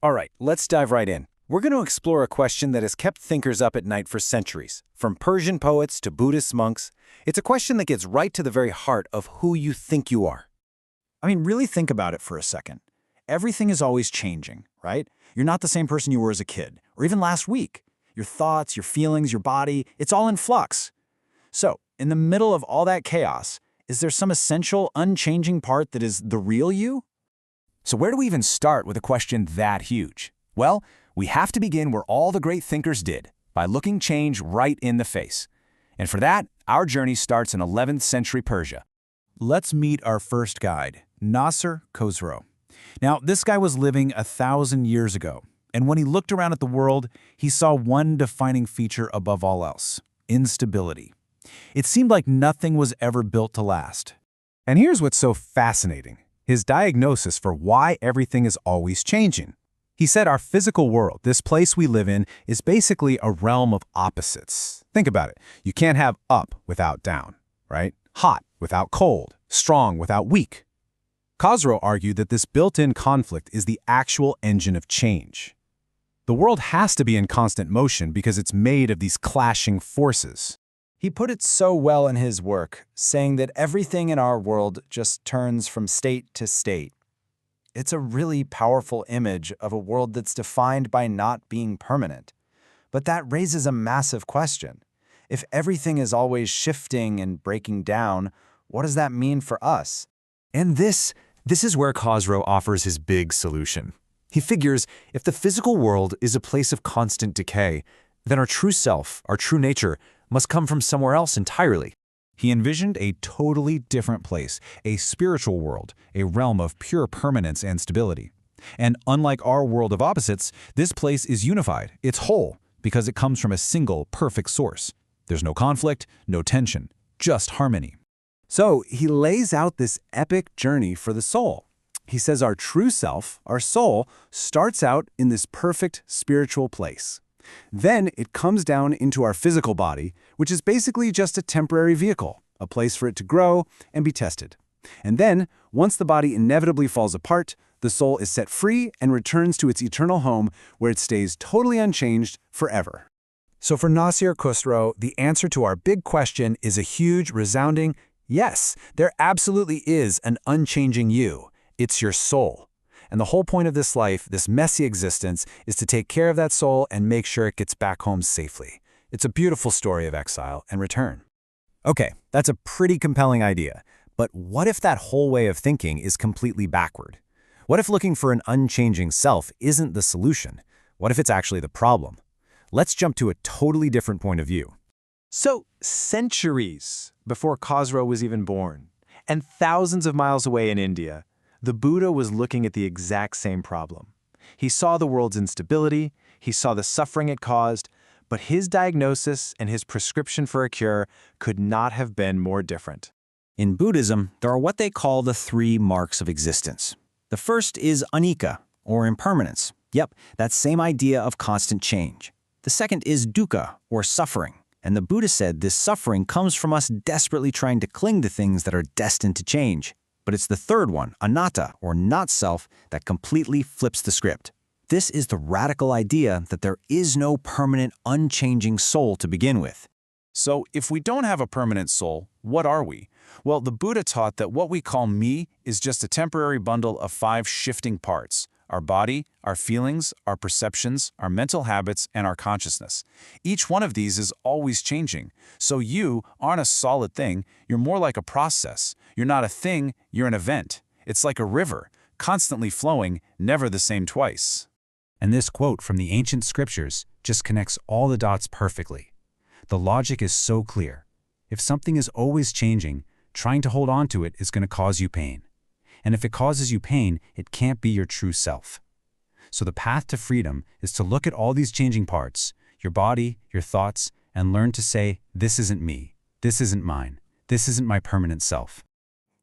All right, let's dive right in. We're going to explore a question that has kept thinkers up at night for centuries. From Persian poets to Buddhist monks, it's a question that gets right to the very heart of who you think you are. I mean, really think about it for a second. Everything is always changing, right? You're not the same person you were as a kid, or even last week. Your thoughts, your feelings, your body, it's all in flux. So, in the middle of all that chaos, is there some essential, unchanging part that is the real you? So where do we even start with a question that huge? Well, we have to begin where all the great thinkers did, by looking change right in the face. And for that, our journey starts in 11th century Persia. Let's meet our first guide, Naser Khosrow. Now, this guy was living 1,000 years ago, and when he looked around at the world, he saw one defining feature above all else: instability. It seemed like nothing was ever built to last. And here's what's so fascinating: his diagnosis for why everything is always changing. He said our physical world, this place we live in, is basically a realm of opposites. Think about it. You can't have up without down, right? Hot without cold, strong without weak. Khosrow argued that this built-in conflict is the actual engine of change. The world has to be in constant motion because it's made of these clashing forces. He put it so well in his work, saying that everything in our world just turns from state to state. It's a really powerful image of a world that's defined by not being permanent. But that raises a massive question. If everything is always shifting and breaking down, what does that mean for us? And this is where Khosrow offers his big solution. He figures if the physical world is a place of constant decay, then our true self, our true nature, must come from somewhere else entirely. He envisioned a totally different place, a spiritual world, a realm of pure permanence and stability. And unlike our world of opposites, this place is unified, it's whole, because it comes from a single, perfect source. There's no conflict, no tension, just harmony. So he lays out this epic journey for the soul. He says our true self, our soul, starts out in this perfect spiritual place. Then it comes down into our physical body, which is basically just a temporary vehicle, a place for it to grow and be tested. And then, once the body inevitably falls apart, the soul is set free and returns to its eternal home, where it stays totally unchanged forever. So for Naser Khosrow, the answer to our big question is a huge, resounding yes. There absolutely is an unchanging you. It's your soul. And the whole point of this life, this messy existence, is to take care of that soul and make sure it gets back home safely. It's a beautiful story of exile and return. Okay, that's a pretty compelling idea. But what if that whole way of thinking is completely backward? What if looking for an unchanging self isn't the solution? What if it's actually the problem? Let's jump to a totally different point of view. So, centuries before Khosrow was even born, and thousands of miles away in India, the Buddha was looking at the exact same problem. He saw the world's instability, he saw the suffering it caused, but his diagnosis and his prescription for a cure could not have been more different. In Buddhism, there are what they call the 3 marks of existence. The first is anicca, or impermanence. Yep, that same idea of constant change. The second is dukkha, or suffering. And the Buddha said this suffering comes from us desperately trying to cling to things that are destined to change. But it's the third one, anatta, or not self, that completely flips the script. This is the radical idea that there is no permanent, unchanging soul to begin with. So if we don't have a permanent soul, what are we? Well, the Buddha taught that what we call me is just a temporary bundle of 5 shifting parts: our body, our feelings, our perceptions, our mental habits, and our consciousness. Each one of these is always changing. So you aren't a solid thing, you're more like a process. You're not a thing, you're an event. It's like a river, constantly flowing, never the same twice. And this quote from the ancient scriptures just connects all the dots perfectly. The logic is so clear. If something is always changing, trying to hold on to it is going to cause you pain. And if it causes you pain, it can't be your true self. So the path to freedom is to look at all these changing parts, your body, your thoughts, and learn to say, this isn't me, this isn't mine, this isn't my permanent self.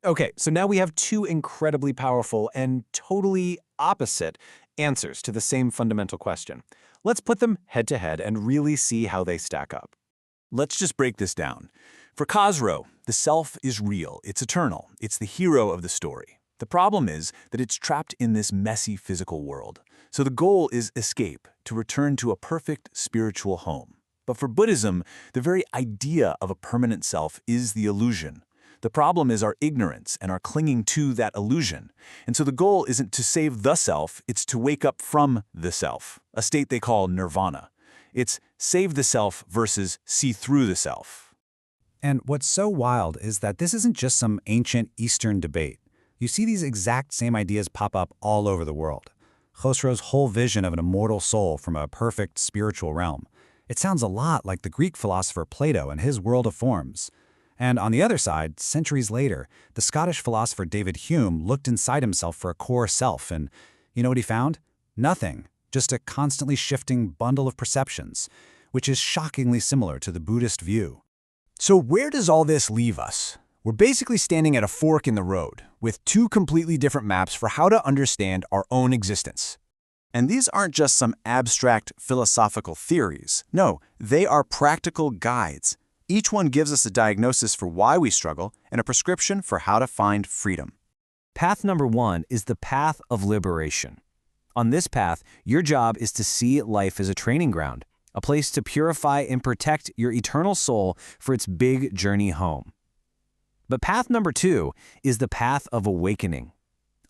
Okay, so now we have 2 incredibly powerful and totally opposite answers to the same fundamental question. Let's put them head to head and really see how they stack up. Let's just break this down. For Khosrow, the self is real, it's eternal, it's the hero of the story. The problem is that it's trapped in this messy physical world. So the goal is escape, to return to a perfect spiritual home. But for Buddhism, the very idea of a permanent self is the illusion. The problem is our ignorance and our clinging to that illusion. And so the goal isn't to save the self, it's to wake up from the self, a state they call nirvana. It's save the self versus see through the self. And what's so wild is that this isn't just some ancient Eastern debate. You see these exact same ideas pop up all over the world. Khosrow's whole vision of an immortal soul from a perfect spiritual realm. It sounds a lot like the Greek philosopher Plato and his world of forms. And on the other side, centuries later, the Scottish philosopher David Hume looked inside himself for a core self, and you know what he found? Nothing. Just a constantly shifting bundle of perceptions, which is shockingly similar to the Buddhist view. So where does all this leave us? We're basically standing at a fork in the road, with two completely different maps for how to understand our own existence. And these aren't just some abstract philosophical theories. No, they are practical guides. Each one gives us a diagnosis for why we struggle and a prescription for how to find freedom. Path number 1 is the path of liberation. On this path, your job is to see life as a training ground, a place to purify and protect your eternal soul for its big journey home. But path number 2 is the path of awakening.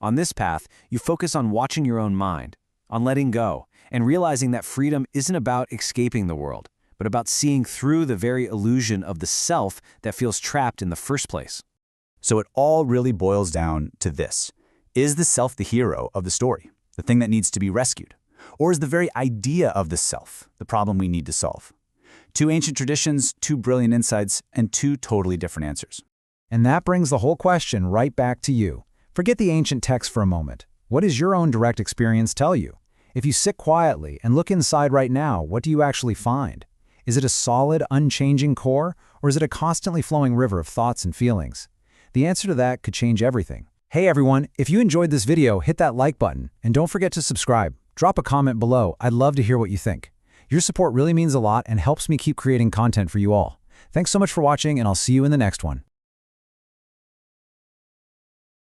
On this path, you focus on watching your own mind, on letting go, and realizing that freedom isn't about escaping the world, but about seeing through the very illusion of the self that feels trapped in the first place. So it all really boils down to this. Is the self the hero of the story, the thing that needs to be rescued? Or is the very idea of the self the problem we need to solve? Two ancient traditions, two brilliant insights, and two totally different answers. And that brings the whole question right back to you. Forget the ancient text for a moment. What does your own direct experience tell you? If you sit quietly and look inside right now, what do you actually find? Is it a solid, unchanging core, or is it a constantly flowing river of thoughts and feelings? The answer to that could change everything. Hey everyone, if you enjoyed this video, hit that like button, and don't forget to subscribe. Drop a comment below. I'd love to hear what you think. Your support really means a lot and helps me keep creating content for you all. Thanks so much for watching, and I'll see you in the next one.